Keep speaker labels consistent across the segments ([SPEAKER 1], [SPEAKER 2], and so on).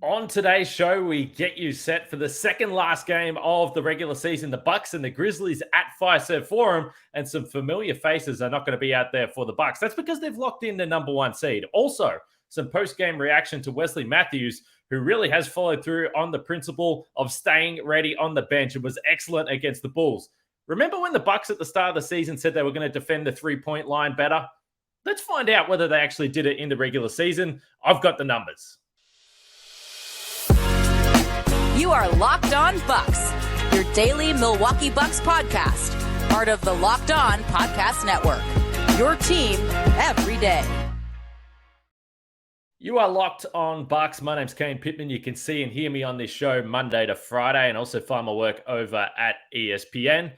[SPEAKER 1] On today's show, we get you set for the second last game of the regular season. The Bucks and the Grizzlies at Fiserv Forum, and some familiar faces are not going to be out there for the Bucks. That's because they've locked in the number one seed. Also, some post-game reaction to Wesley Matthews, who really has followed through on the principle of staying ready on the bench and was excellent against the Bulls. Remember when the Bucks at the start of the season said they were going to defend the three-point line better? Let's find out whether they actually did it in the regular season. I've got the numbers.
[SPEAKER 2] You are Locked On Bucks, your daily Milwaukee Bucks podcast, part of the Locked On Podcast Network, your team every day.
[SPEAKER 1] You are Locked On Bucks. My name's Kane Pittman. You can see and hear me on this show Monday to Friday, and also find my work over at ESPN.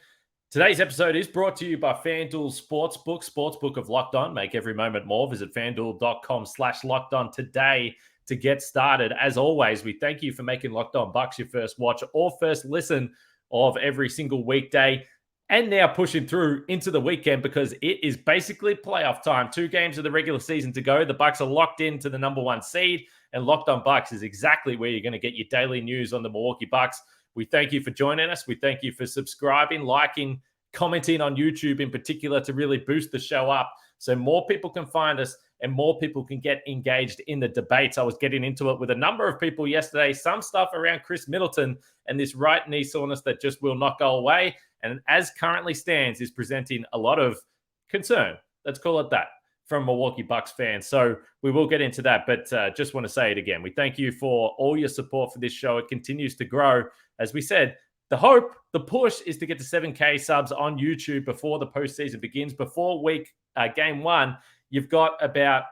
[SPEAKER 1] Today's episode is brought to you by FanDuel Sportsbook of Locked On. Make every moment more. Visit FanDuel.com/Locked On today to get started. As always, we thank you for making Locked On Bucks your first watch or first listen of every single weekday, and now pushing through into the weekend because it is basically playoff time. 2 games of the regular season to go. The Bucks are locked into the number one seed, and Locked On Bucks is exactly where you're going to get your daily news on the Milwaukee Bucks. We thank you for joining us. We thank you for subscribing, liking, commenting on YouTube in particular to really boost the show up so more people can find us and more people can get engaged in the debates. I was getting into it with a number of people yesterday, some stuff around Khris Middleton and this right knee soreness that just will not go away, and as currently stands is presenting a lot of concern, let's call it that, from Milwaukee Bucks fans. So we will get into that, but just want to say it again. We thank you for all your support for this show. It continues to grow. As we said, the hope, the push is to get to 7K subs on YouTube before the postseason begins. Before game one, you've got about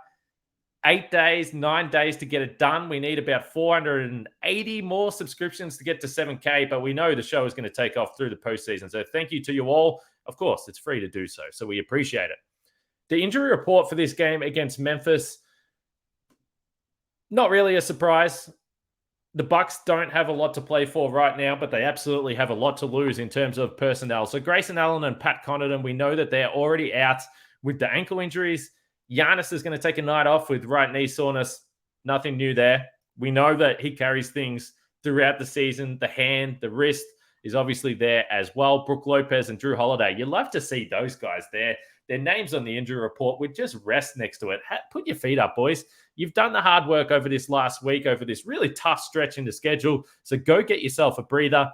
[SPEAKER 1] 9 days to get it done. We need about 480 more subscriptions to get to 7K, but we know the show is going to take off through the postseason. So thank you to you all. Of course, it's free to do so, so we appreciate it. The injury report for this game against Memphis, not really a surprise. The Bucks don't have a lot to play for right now, but they absolutely have a lot to lose in terms of personnel. So Grayson Allen and Pat Connaughton, we know that they're already out with the ankle injuries. Giannis is going to take a night off with right knee soreness. Nothing new there. We know that he carries things throughout the season. The hand, the wrist is obviously there as well. Brook Lopez and Drew Holiday. You love to see those guys there. Their names on the injury report with just rest next to it. Put your feet up, boys. You've done the hard work over this last week, over this really tough stretch in the schedule. So go get yourself a breather.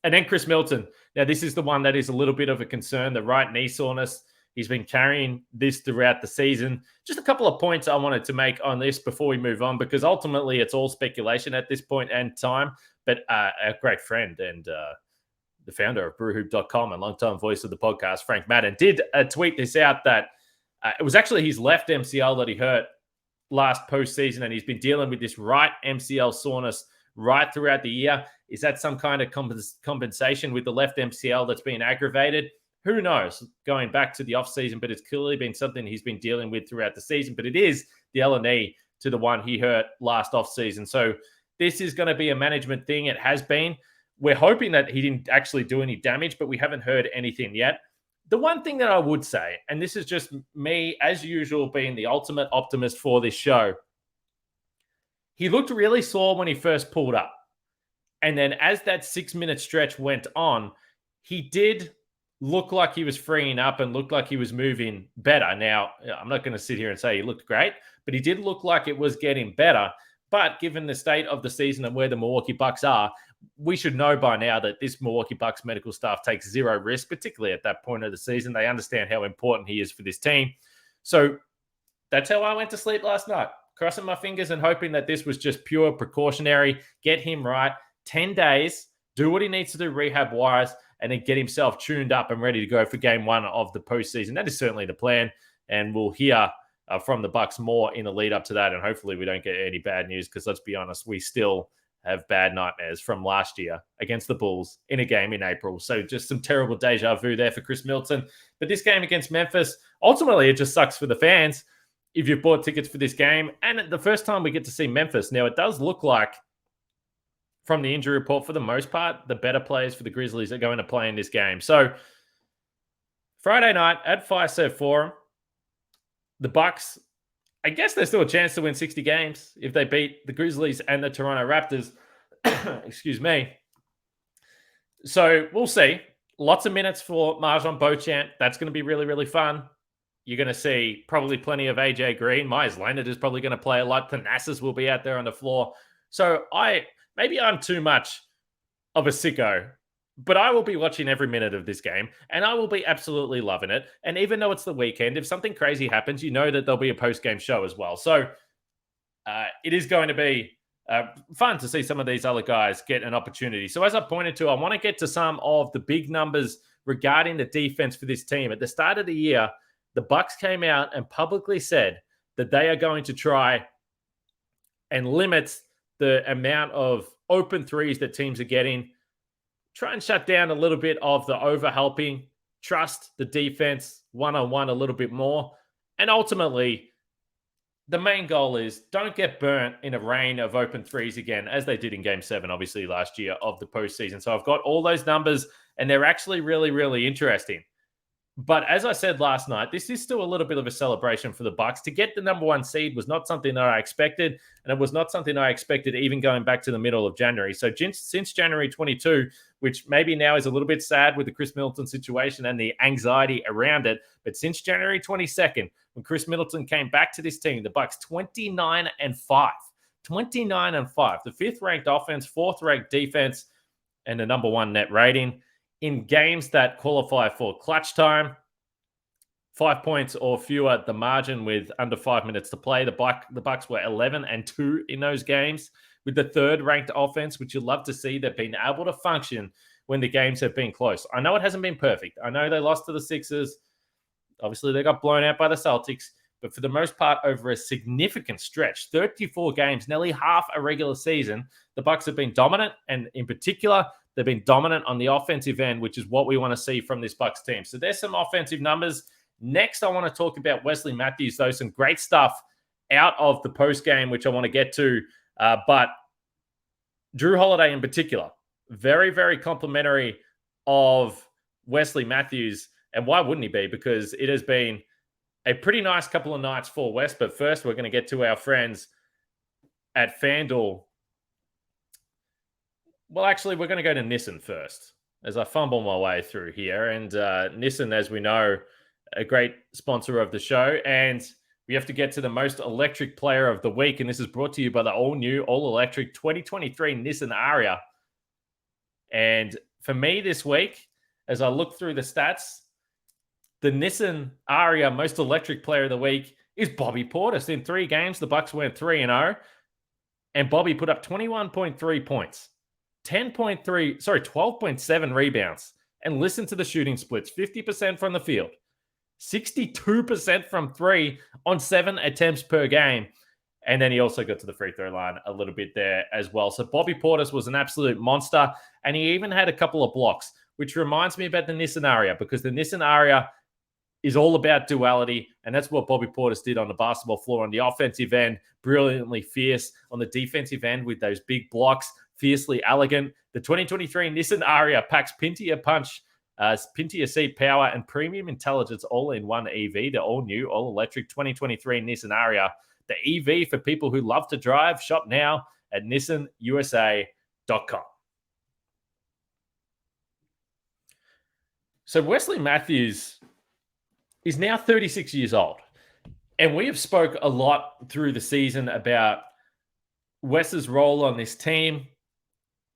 [SPEAKER 1] And then Khris Middleton. Now, this is the one that is a little bit of a concern, the right knee soreness. He's been carrying this throughout the season. Just a couple of points I wanted to make on this before we move on, because ultimately it's all speculation at this point in time. But a great friend and the founder of brewhoop.com and longtime voice of the podcast, Frank Madden, did tweet this out that it was actually his left MCL that he hurt last postseason, and he's been dealing with this right MCL soreness right throughout the year. Is that some kind of compensation with the left MCL that's been aggravated? Who knows, going back to the offseason, but it's clearly been something he's been dealing with throughout the season. But it is the L&E to the one he hurt last offseason. So this is going to be a management thing. It has been. We're hoping that he didn't actually do any damage, but we haven't heard anything yet. The one thing that I would say, and this is just me, as usual, being the ultimate optimist for this show, he looked really sore when he first pulled up. And then as that 6-minute stretch went on, he did look like he was freeing up and looked like he was moving better. Now, I'm not going to sit here and say he looked great, but he did look like it was getting better. But given the state of the season and where the Milwaukee Bucks are, we should know by now that this Milwaukee Bucks medical staff takes zero risk, particularly at that point of the season. They understand how important he is for this team. So that's how I went to sleep last night, crossing my fingers and hoping that this was just pure precautionary, get him right, 10 days, do what he needs to do rehab-wise, and then get himself tuned up and ready to go for game one of the postseason. That is certainly the plan, and we'll hear from the Bucks more in the lead up to that, and hopefully we don't get any bad news, because let's be honest, we still have bad nightmares from last year against the Bulls in a game in April. So just some terrible deja vu there for Khris Middleton. But this game against Memphis, ultimately it just sucks for the fans if you've bought tickets for this game. And the first time we get to see Memphis. Now, it does look like, from the injury report, for the most part, the better players for the Grizzlies are going to play in this game. So Friday night at Fiserv Forum, the Bucks I guess there's still a chance to win 60 games if they beat the Grizzlies and the Toronto Raptors. Excuse me. So we'll see. Lots of minutes for Marjon Beauchamp. That's going to be really, really fun. You're going to see probably plenty of AJ Green. Myers Leonard is probably going to play a lot. Thanasis will be out there on the floor. So maybe I'm too much of a sicko, but I will be watching every minute of this game, and I will be absolutely loving it. And even though it's the weekend, if something crazy happens, you know that there'll be a post-game show as well. So it is going to be fun to see some of these other guys get an opportunity. So as I pointed to, I want to get to some of the big numbers regarding the defense for this team. At the start of the year, the Bucks came out and publicly said that they are going to try and limit the amount of open threes that teams are getting, try and shut down a little bit of the overhelping, trust the defense one-on-one a little bit more. And ultimately, the main goal is don't get burnt in a rain of open threes again, as they did in Game 7, obviously, last year of the postseason. So I've got all those numbers, and they're actually really, really interesting. But as I said last night, this is still a little bit of a celebration for the Bucks. To get the number 1 seed was not something that I expected, and it was not something I expected even going back to the middle of January. So since January 22, which maybe now is a little bit sad with the Khris Middleton situation and the anxiety around it, but since January 22nd, when Khris Middleton came back to this team, the Bucks 29-5. 29-5. The 5th-ranked offense, 4th-ranked defense, and the number 1 net rating. In games that qualify for clutch time, 5 points or fewer the margin with under 5 minutes to play. The Bucks were 11-2 in those games with the 3rd-ranked offense, which you'll love to see. They've been able to function when the games have been close. I know it hasn't been perfect. I know they lost to the Sixers. Obviously, they got blown out by the Celtics. But for the most part, over a significant stretch, 34 games, nearly half a regular season, the Bucks have been dominant. And in particular, they've been dominant on the offensive end, which is what we want to see from this Bucks team. So there's some offensive numbers. Next, I want to talk about Wesley Matthews, though. Some great stuff out of the post game, which I want to get to. But Drew Holiday in particular, very, very complimentary of Wesley Matthews. And why wouldn't he be? Because it has been a pretty nice couple of nights for Wes. But first, we're going to get to our friends at FanDuel. Well, actually, we're going to go to Nissan first as I fumble my way through here. And Nissan, as we know, a great sponsor of the show. And we have to get to the most electric player of the week. And this is brought to you by the all-new, all-electric 2023 Nissan Ariya. And for me this week, as I look through the stats, the Nissan Ariya most electric player of the week is Bobby Portis. In 3 games, the Bucks went 3-0. And Bobby put up 21.3 points. 12.7 rebounds. And listen to the shooting splits. 50% from the field. 62% from 3 on 7 attempts per game. And then he also got to the free throw line a little bit there as well. So Bobby Portis was an absolute monster. And he even had a couple of blocks, which reminds me about the Nissan Ariya, because the Nissan Ariya is all about duality. And that's what Bobby Portis did on the basketball floor on the offensive end. Brilliantly fierce on the defensive end with those big blocks. Fiercely elegant. The 2023 Nissan Ariya packs Pintier punch, Pintier seat power, and premium intelligence all in one EV. The all-new, all-electric 2023 Nissan Ariya. The EV for people who love to drive. Shop now at nissanusa.com. So Wesley Matthews is now 36 years old. And we have spoke a lot through the season about Wes's role on this team,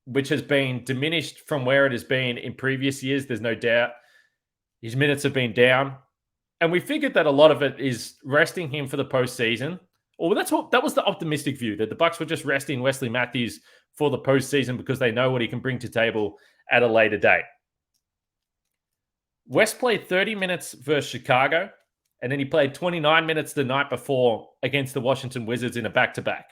[SPEAKER 1] which has been diminished from where it has been in previous years. There's no doubt his minutes have been down. And we figured that a lot of it is resting him for the postseason. Or that was the optimistic view, that the Bucks were just resting Wesley Matthews for the postseason because they know what he can bring to table at a later date. Wes played 30 minutes versus Chicago, and then he played 29 minutes the night before against the Washington Wizards in a back-to-back.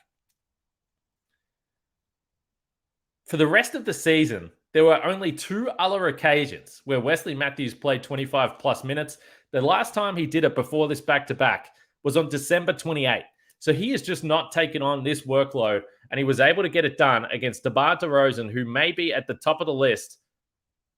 [SPEAKER 1] For the rest of the season, there were only 2 other occasions where Wesley Matthews played 25-plus minutes. The last time he did it before this back-to-back was on December 28. So he has just not taken on this workload, and he was able to get it done against DeMar DeRozan, who may be at the top of the list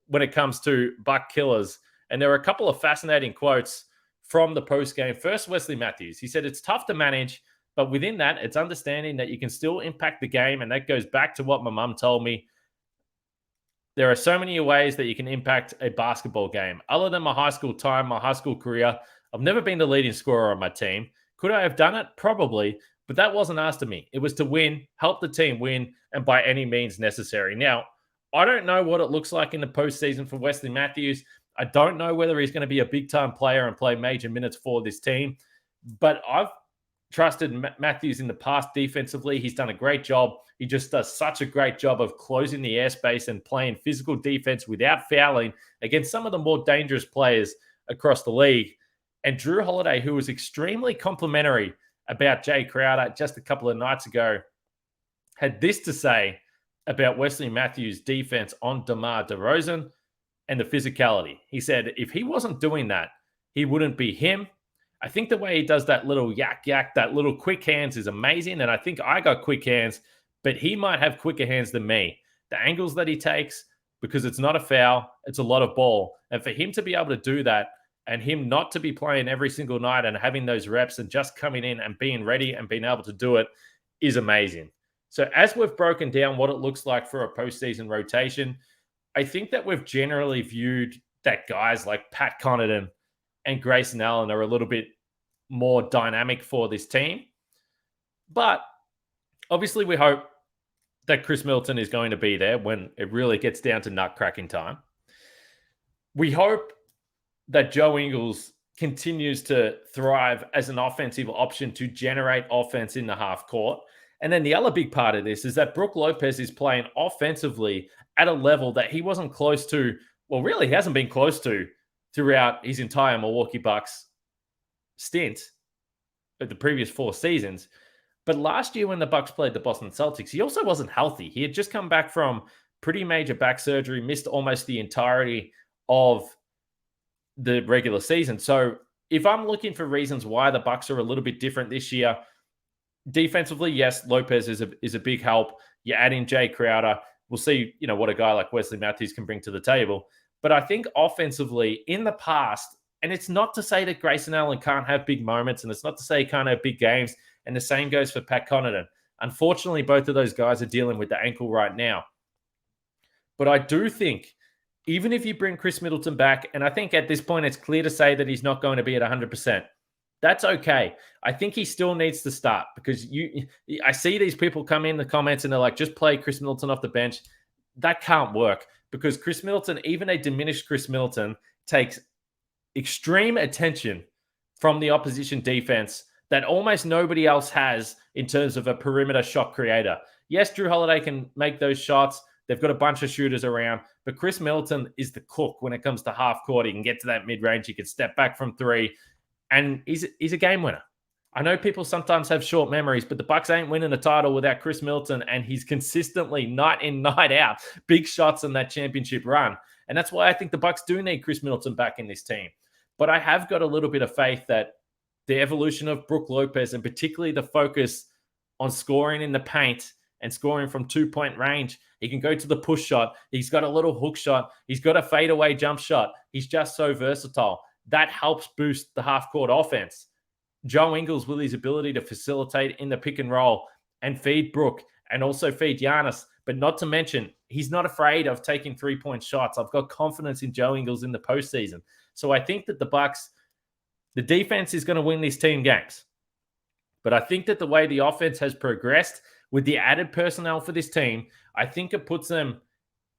[SPEAKER 1] when it comes to Buck killers. And there are a couple of fascinating quotes from the postgame. First, Wesley Matthews. He said it's tough to manage, but within that, it's understanding that you can still impact the game. And that goes back to what my mum told me. There are so many ways that you can impact a basketball game. Other than my high school time, my high school career, I've never been the leading scorer on my team. Could I have done it? Probably. But that wasn't asked of me. It was to win, help the team win, and by any means necessary. Now, I don't know what it looks like in the postseason for Wesley Matthews. I don't know whether he's going to be a big-time player and play major minutes for this team. But I've trusted Matthews in the past defensively. He's done a great job. He just does such a great job of closing the airspace and playing physical defense without fouling against some of the more dangerous players across the league. And Drew Holiday, who was extremely complimentary about Jay Crowder just a couple of nights ago, had this to say about Wesley Matthews' defense on DeMar DeRozan and the physicality. He said, if he wasn't doing that, he wouldn't be him. I think the way he does that little yak, that little quick hands is amazing. And I think I got quick hands, but he might have quicker hands than me. The angles that he takes, because it's not a foul, it's a lot of ball. And for him to be able to do that and him not to be playing every single night and having those reps and just coming in and being ready and being able to do it is amazing. So as we've broken down what it looks like for a postseason rotation, I think that we've generally viewed that guys like Pat Connaughton and Grayson Allen are a little bit more dynamic for this team. But obviously we hope that Khris Middleton is going to be there when it really gets down to nut cracking time. We hope that Joe Ingles continues to thrive as an offensive option to generate offense in the half court. And then the other big part of this is that Brook Lopez is playing offensively at a level that he wasn't close to, well, really he hasn't been close to throughout his entire Milwaukee Bucks stint of the previous 4 seasons. But last year when the Bucks played the Boston Celtics, he also wasn't healthy. He had just come back from pretty major back surgery, missed almost the entirety of the regular season. So if I'm looking for reasons why the Bucks are a little bit different this year, defensively, yes, Lopez is a big help. You add in Jay Crowder. We'll see, what a guy like Wesley Matthews can bring to the table. But I think offensively, in the past, and it's not to say that Grayson Allen can't have big moments, and it's not to say he can't have big games, and the same goes for Pat Connaughton. Unfortunately, both of those guys are dealing with the ankle right now. But I do think, even if you bring Khris Middleton back, and I think at this point it's clear to say that he's not going to be at 100%, that's okay. I think he still needs to start because I see these people come in the comments and they're like, just play Khris Middleton off the bench. That can't work because Khris Middleton, even a diminished Khris Middleton, takes extreme attention from the opposition defense that almost nobody else has in terms of a perimeter shot creator. Yes, Drew Holiday can make those shots. They've got a bunch of shooters around, but Khris Middleton is the cook when it comes to half court. He can get to that mid-range. He can step back from 3, and he's a game winner. I know people sometimes have short memories, but the Bucks ain't winning a title without Khris Middleton, and he's consistently, night in, night out, big shots in that championship run. And that's why I think the Bucks do need Khris Middleton back in this team. But I have got a little bit of faith that the evolution of Brook Lopez, and particularly the focus on scoring in the paint and scoring from 2-point range, he can go to the push shot. He's got a little hook shot. He's got a fadeaway jump shot. He's just so versatile. That helps boost the half-court offense. Joe Ingles, with his ability to facilitate in the pick and roll and feed Brook and also feed Giannis, but not to mention, he's not afraid of taking 3-point shots. I've got confidence in Joe Ingles in the postseason. So I think that the Bucks, the defense is going to win these team games. But I think that the way the offense has progressed with the added personnel for this team, I think it puts them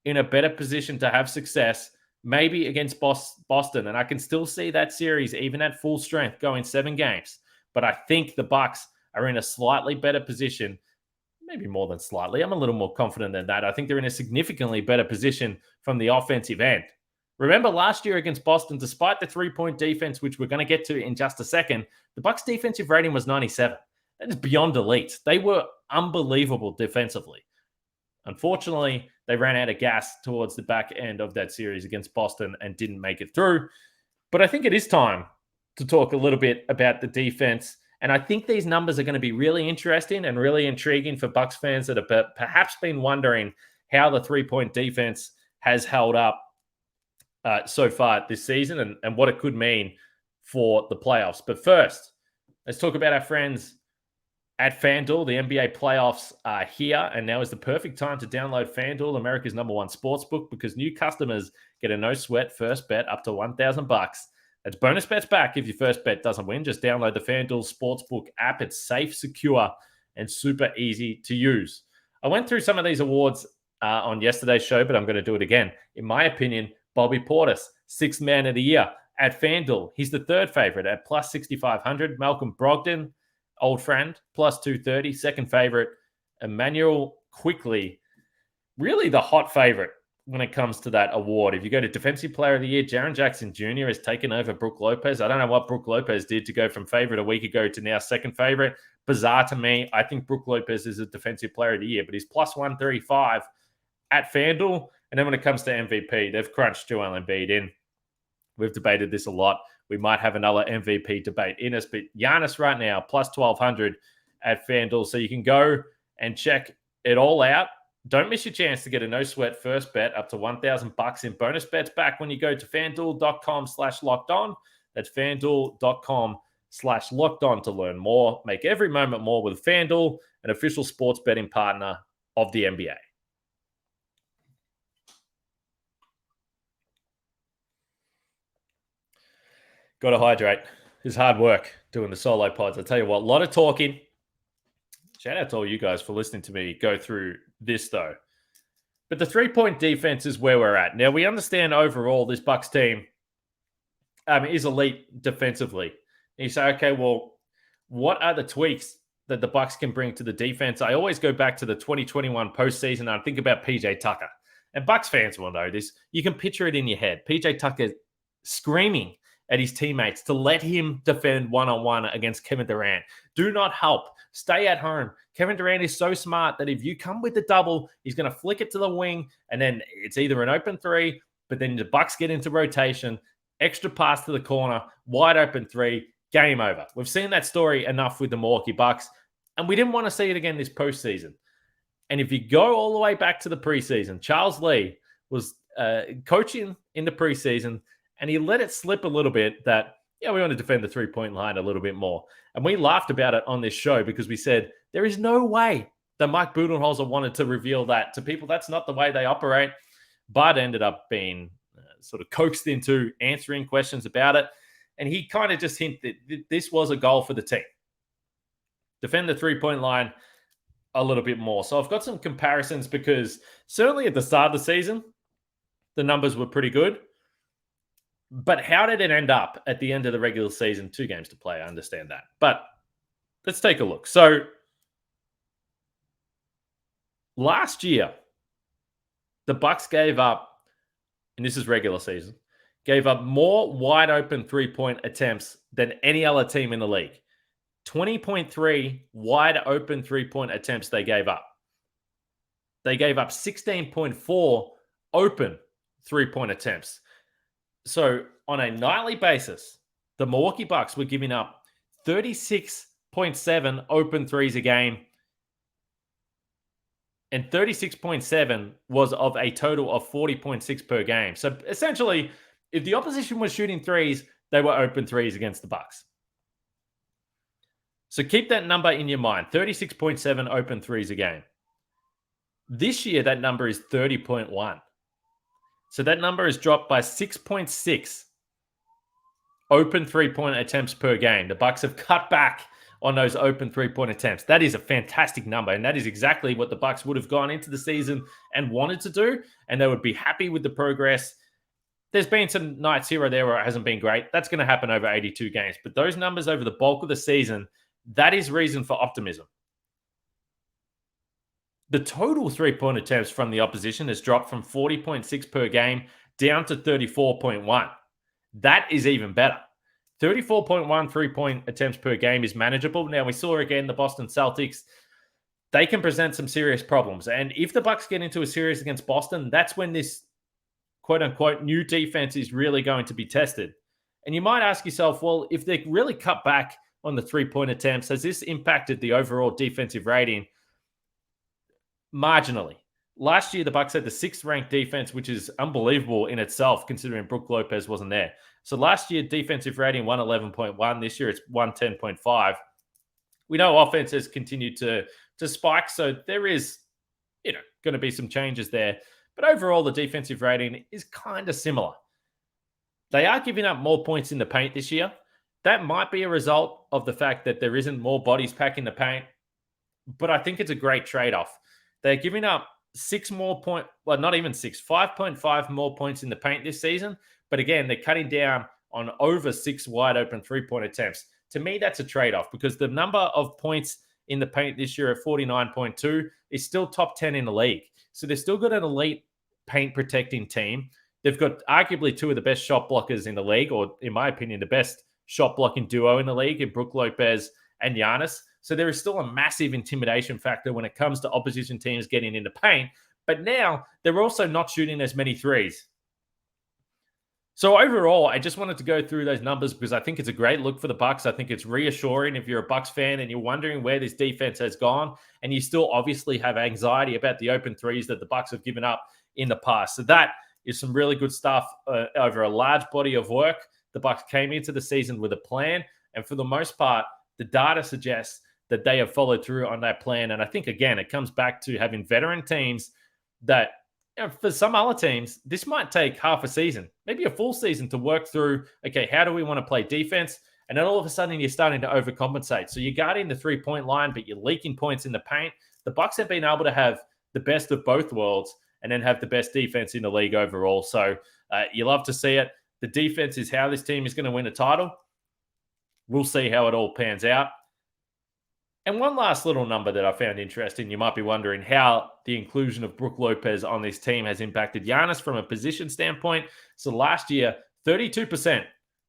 [SPEAKER 1] in a better position to have success, maybe against Boston. And I can still see that series, even at full strength, going 7 games. But I think the Bucks are in a slightly better position, maybe more than slightly. I'm a little more confident than that. I think they're in a significantly better position from the offensive end. Remember last year against Boston, despite the 3-point defense, which we're going to get to in just a second, the Bucks' defensive rating was 97. That is beyond elite. They were unbelievable defensively. Unfortunately, they ran out of gas towards the back end of that series against Boston and didn't make it through. But I think it is time to talk a little bit about the defense. And I think these numbers are going to be really interesting and really intriguing for Bucks fans that have perhaps been wondering how the 3-point defense has held up so far this season and what it could mean for the playoffs. But first, let's talk about our friends at FanDuel. The NBA playoffs are here, and now is the perfect time to download FanDuel, America's #1 sportsbook, because new customers get a no-sweat first bet up to $1,000. That's bonus bets back if your first bet doesn't win. Just download the FanDuel Sportsbook app. It's safe, secure, and super easy to use. I went through some of these awards on yesterday's show, but I'm going to do it again. In my opinion, Bobby Portis, 6th man of the year at FanDuel. He's the third favorite at plus 6,500. Malcolm Brogdon, old friend, plus 230. Second favorite, Emmanuel Quickly, really the hot favorite when it comes to that award. If you go to Defensive Player of the Year, Jaren Jackson Jr. has taken over Brook Lopez. I don't know what Brook Lopez did to go from favorite a week ago to now second favorite. Bizarre to me. I think Brook Lopez is a Defensive Player of the Year, but he's plus 135 at FanDuel. And then when it comes to MVP, they've crunched Joel Embiid in. We've debated this a lot. We might have another MVP debate in us, but Giannis right now, plus 1,200 at FanDuel. So you can go and check it all out. Don't miss your chance to get a no-sweat first bet up to $1,000 in bonus bets back when you go to FanDuel.com/lockedon. That's FanDuel.com/lockedon to learn more. Make every moment more with FanDuel, an official sports betting partner of the NBA. Got to hydrate. It's hard work doing the solo pods. I tell you what, a lot of talking. Shout out to all you guys for listening to me go through this, though. But the three-point defense is where we're at. Now, we understand overall this Bucks team is elite defensively. And you say, okay, well, what are the tweaks that the Bucks can bring to the defense? I always go back to the 2021 postseason and I think about PJ Tucker. And Bucks fans will know this. You can picture it in your head. PJ Tucker screaming at his teammates to let him defend one-on-one against Kevin Durant. Do not help. Stay at home. Kevin Durant is so smart that if you come with the double, he's going to flick it to the wing, and then it's either an open three, but then the Bucks get into rotation, extra pass to the corner, wide open three, game over. We've seen that story enough with the Milwaukee Bucks, and we didn't want to see it again this postseason. And if you go all the way back to the preseason, Charles Lee was coaching in the preseason, and he let it slip a little bit that, we want to defend the three-point line a little bit more. And we laughed about it on this show because we said, there is no way that Mike Budenholzer wanted to reveal that to people. That's not the way they operate. Bud ended up being sort of coaxed into answering questions about it. And he kind of just hinted that this was a goal for the team. Defend the three-point line a little bit more. So I've got some comparisons because certainly at the start of the season, the numbers were pretty good. But how did it end up at the end of the regular season? 2 games to play, I understand that. But let's take a look. So last year, the Bucks gave up, and this is regular season, gave up more wide open three-point attempts than any other team in the league. 20.3 wide open three-point attempts they gave up. They gave up 16.4 open three-point attempts. So on a nightly basis, the Milwaukee Bucks were giving up 36.7 open threes a game, and 36.7 was of a total of 40.6 per game. So essentially, if the opposition was shooting threes, they were open threes against the Bucks. So keep that number in your mind, 36.7 open threes a game. This year, that number is 30.1. So that number has dropped by 6.6 open three-point attempts per game. The Bucks have cut back on those open three-point attempts. That is a fantastic number, and that is exactly what the Bucks would have gone into the season and wanted to do, and they would be happy with the progress. There's been some nights here or there where it hasn't been great. That's going to happen over 82 games. But those numbers over the bulk of the season, that is reason for optimism. The total three-point attempts from the opposition has dropped from 40.6 per game down to 34.1. That is even better. 34.1 three-point attempts per game is manageable. Now, we saw again the Boston Celtics. They can present some serious problems. And if the Bucks get into a series against Boston, that's when this quote-unquote new defense is really going to be tested. And you might ask yourself, well, if they really cut back on the three-point attempts, has this impacted the overall defensive rating? Marginally. last year the Bucks had the 6th ranked defense, which is unbelievable in itself, considering Brook Lopez wasn't there. So last year, defensive rating 111.1. This year, it's 110.5. We know offense has continued to spike, so there is, going to be some changes there. But overall, the defensive rating is kind of similar. They are giving up more points in the paint this year. That might be a result of the fact that there isn't more bodies packing the paint, but I think it's a great trade-off. They're giving up 6 more points, well, not even 6, 5.5 more points in the paint this season. But again, they're cutting down on over 6 wide open 3-point attempts. To me, that's a trade-off because the number of points in the paint this year at 49.2 is still top 10 in the league. So they've still got an elite paint protecting team. They've got arguably 2 of the best shot blockers in the league, or in my opinion, the best shot blocking duo in the league in Brook Lopez and Giannis. So there is still a massive intimidation factor when it comes to opposition teams getting in the paint. But now they're also not shooting as many threes. So overall, I just wanted to go through those numbers because I think it's a great look for the Bucks. I think it's reassuring if you're a Bucks fan and you're wondering where this defense has gone, and you still obviously have anxiety about the open threes that the Bucks have given up in the past. So that is some really good stuff over a large body of work. The Bucks came into the season with a plan, and for the most part, the data suggests that they have followed through on that plan. And I think, again, it comes back to having veteran teams that, for some other teams, this might take half a season, maybe a full season to work through, okay, how do we want to play defense? And then all of a sudden you're starting to overcompensate. So you're guarding the 3-point line, but you're leaking points in the paint. The Bucks have been able to have the best of both worlds and then have the best defense in the league overall. So you love to see it. The defense is how this team is going to win a title. We'll see how it all pans out. And one last little number that I found interesting, you might be wondering how the inclusion of Brook Lopez on this team has impacted Giannis from a position standpoint. So last year, 32%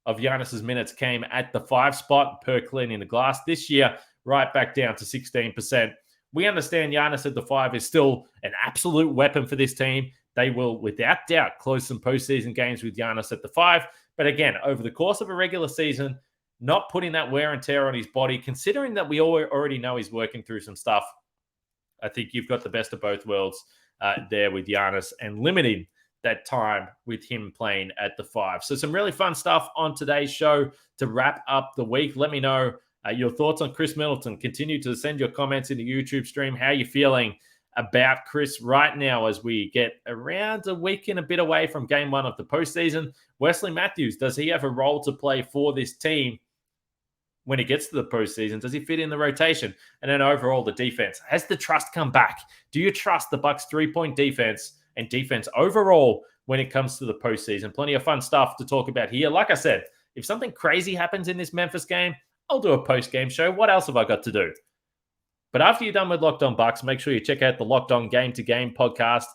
[SPEAKER 1] of Giannis's minutes came at the 5 spot per cleaning the glass. This year, right back down to 16%. We understand Giannis at the 5 is still an absolute weapon for this team. They will, without doubt, close some postseason games with Giannis at the 5. But again, over the course of a regular season, not putting that wear and tear on his body, considering that we already know he's working through some stuff, I think you've got the best of both worlds there with Giannis and limiting that time with him playing at the 5. So some really fun stuff on today's show to wrap up the week. Let me know your thoughts on Khris Middleton. Continue to send your comments in the YouTube stream. How are you feeling about Khris right now as we get around a week and a bit away from game 1 of the postseason? Wesley Matthews, does he have a role to play for this team when he gets to the postseason? Does he fit in the rotation? And then overall, the defense. Has the trust come back? Do you trust the Bucks' 3-point defense and defense overall when it comes to the postseason? Plenty of fun stuff to talk about here. Like I said, if something crazy happens in this Memphis game, I'll do a post-game show. What else have I got to do? But after you're done with Locked On Bucks, make sure you check out the Locked On Game to Game podcast.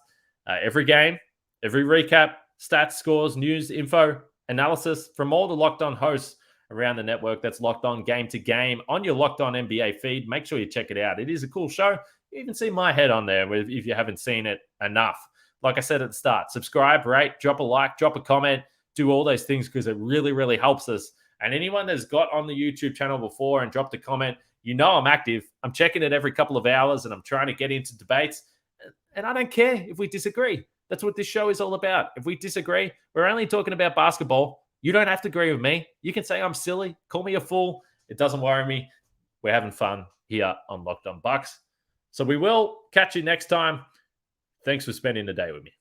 [SPEAKER 1] Every game, every recap, stats, scores, news, info, analysis from all the Locked On hosts around the network. That's Locked On Game to Game on your Locked On NBA feed. Make sure you check it out. It is a cool show. You even see my head on there if you haven't seen it enough. Like I said at the start, subscribe, rate, drop a like, drop a comment, do all those things because it really, really helps us. And anyone that's got on the YouTube channel before and dropped a comment, you know I'm active. I'm checking it every couple of hours and I'm trying to get into debates. And I don't care if we disagree. That's what this show is all about. If we disagree, we're only talking about basketball. You don't have to agree with me. You can say I'm silly, call me a fool. It doesn't worry me. We're having fun here on Locked On Bucks. So we will catch you next time. Thanks for spending the day with me.